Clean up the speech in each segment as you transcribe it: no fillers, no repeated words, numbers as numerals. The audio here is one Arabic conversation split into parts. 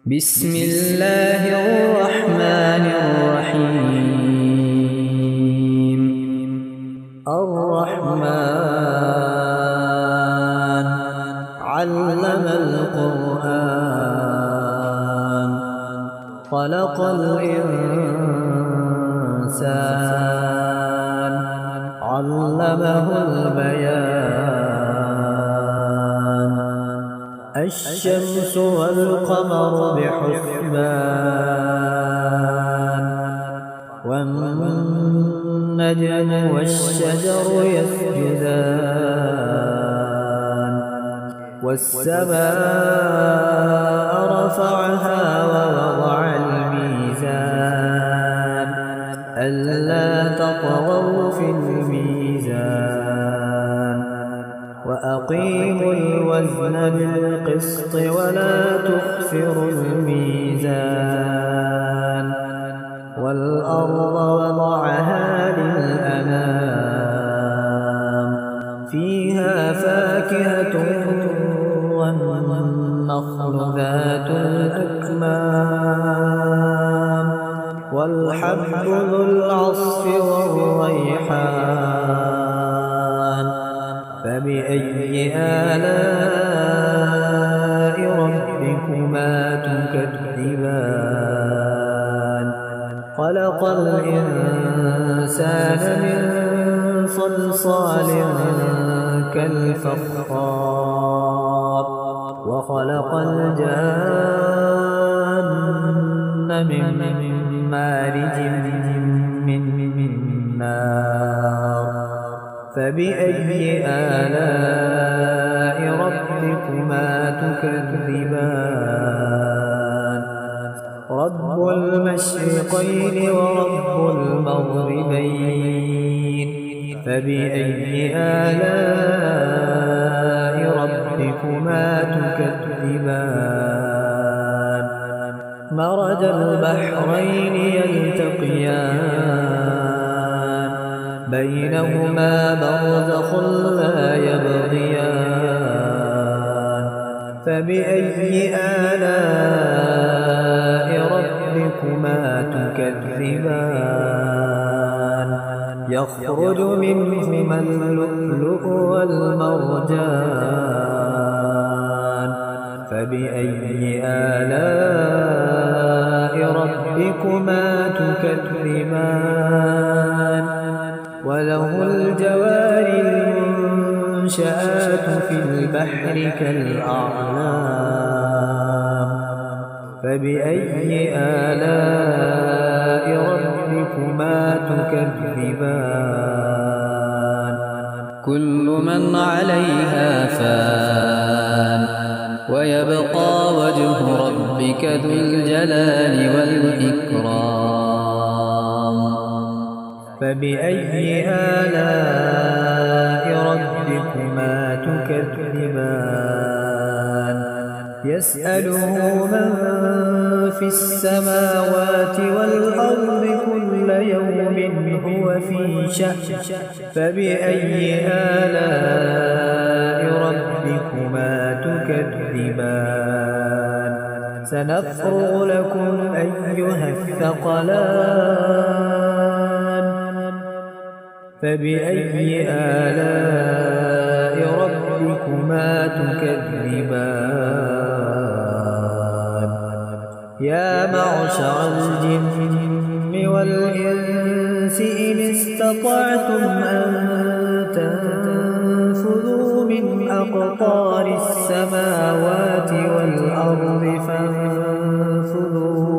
بسم الله الرحمن الرحيم. الرحمن علم القرآن خلق الإنسان علمه البيان. الشمس والقمر بحسبان والنجم والشجر يسجدان والسماء رفعها ووضع الميزان ألا تطغوا في الميزان وأقيموا الوزن بالقسط ولا تخسروا الميزان والأرض وضعها للأنام فيها فاكهة والنخل ذات الأكمام والحب ذو العصف والريحان. فبأي آلاء ربكما تكذبان؟ خلق الإنسان من صلصال كالفخار وخلق الجان من مارج من نار. فبأي آلاء ربكما تكذبان؟ رب المشرقين ورب المغربين. فبأي آلاء ربكما تكذبان؟ مرج البحرين يلتقيان بينهما برزخ لا يبغيان. فبأي آلاء ربكما تكذبان؟ يخرج منهما اللؤلؤ والمرجان. فبأي آلاء ربكما تكذبان؟ وله الجوار المنشآت في البحر كالأعلام. فبأي آلاء ربكما تكذبان؟ كل من عليها فان ويبقى وجه ربك ذو الجلال والإكرام. فبأي آلاء ربكما تكذبان؟ يسأله من في السماوات والأرض كل يوم هو في شأن. فبأي آلاء ربكما تكذبان؟ سنفرغ لكم أيها الثقلان. فبأي آلاء ربكما تكذبان؟ يا معشر الجن والإنس إن استطعتم أن تنفذوا من أقطار السماوات والأرض فانفذوا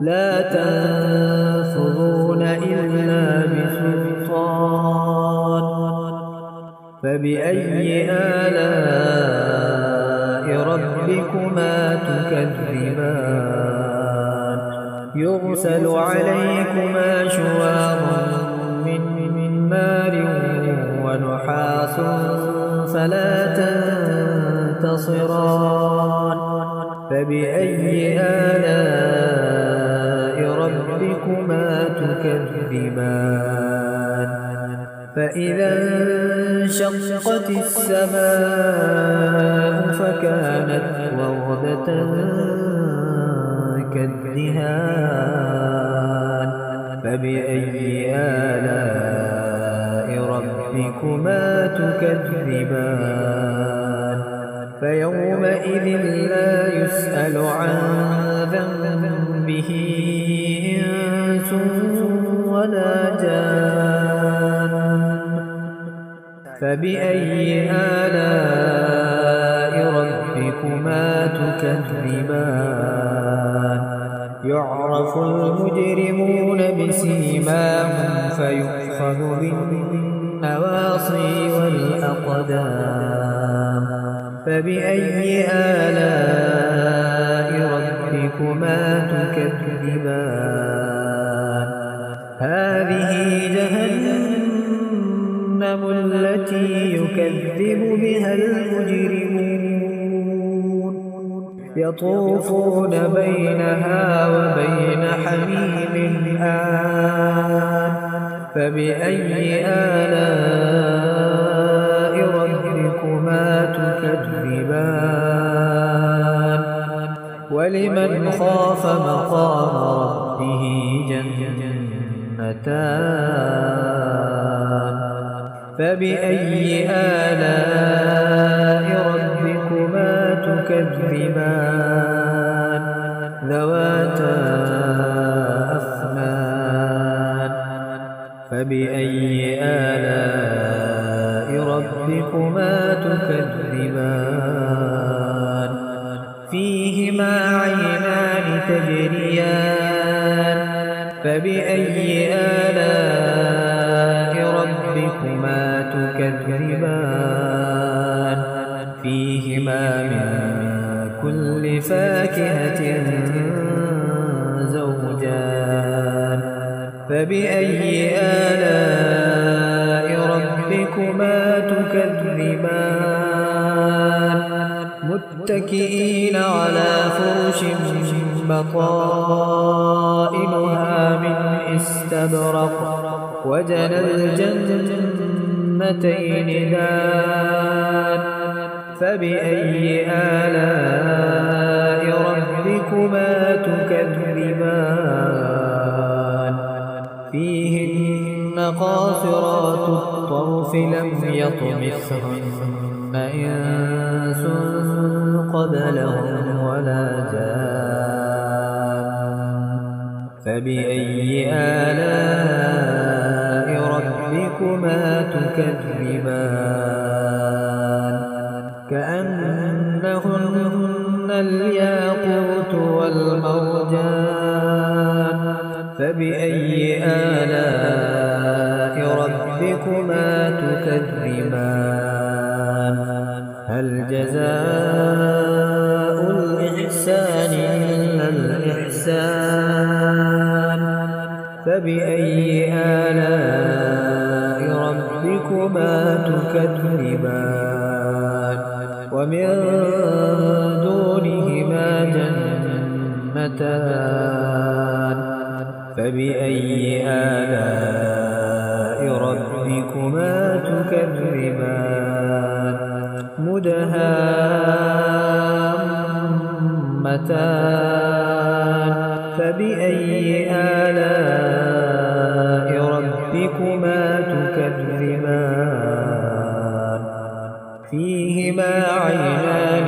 لا تنفذون إلا بسلطان. فبأي آلاء ربكما تكذبان؟ يرسل عليكما شواظ من نار ونحاس فلا تنتصران. فبأي آلاء ربكما تكذبان؟ فإذا انشقت السماء فكانت وردة تكذبان فبأي آلاء ربكما تكذبان فيومئذ لا يسأل عن ذنبه إنس ولا جان فبأي آلاء ربكما تكذبان يعرف المجرمون بسيماهم فيؤخذ بالنواصي والأقدام فبأي آلاء ربكما تكذبان هذه جهنم التي يكذب بها المجرمون يطوفون بينها وبين حميم آن فبأي آلاء ربكما تكذبان ولمن خاف مقام ربه جنتان فبأي آلاء ربكما تكذبان ذواتا أفنان فبأي آلاء ربكما تكذبان فيهما عينان تجريان فبأي آلاء ربكما تكذبان فيهما من كل فاكهة زوجان فبأي آلاء ربكما تكذبان متكئين على فرش بطائنها من استبرق وجنى الجنتين دان فبأي آلاء ربكما تكذبان فيهن قاصرات الطرف لم يطمثهن إنس قبلهم ولا جان فبأي آلاء ربكما تكذبان كأنهن الياقوت والمرجان فبأي آلاء ربكما تكذبان هل جزاء الإحسان إلا الإحسان فبأي آلاء ربكما تكذبان ومن دونهما جنتان فبأي آلاء ربكما تكذبان مدهامتان فبأي آلاء ربكما تكذبان فيهما عينان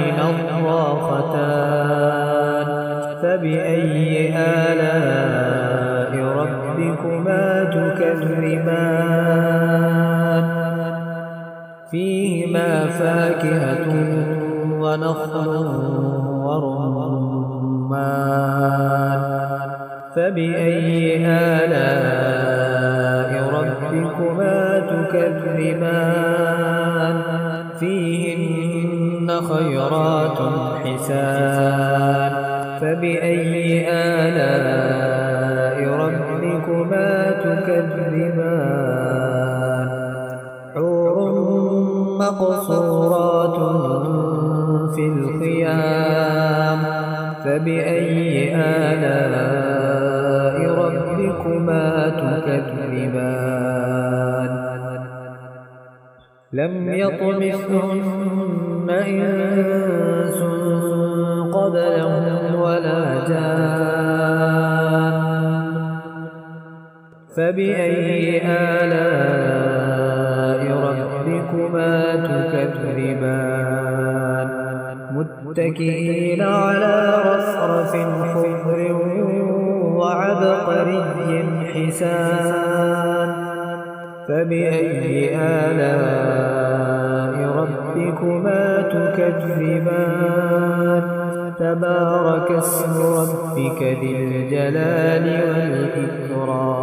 نضاختان فبأي آلاء ربكما تكذبان فيهما فاكهة ونخل ورمان فبأي آلاء ربكما تكذبان فيهن خيرات حسان فبأي آلاء ربكما تكذبان حور مقصورات في الخيام فبأي آلاء ربكما تكذبان لم يطمثهن إنس قبلهم ولا جان فبأي آلاء ربكما تكذبان متكئين على رفرف خضر وعبقري حسان فبأي آلاء ربكما تكذبان تبارك اسم ربك ذي الجلال والإكرام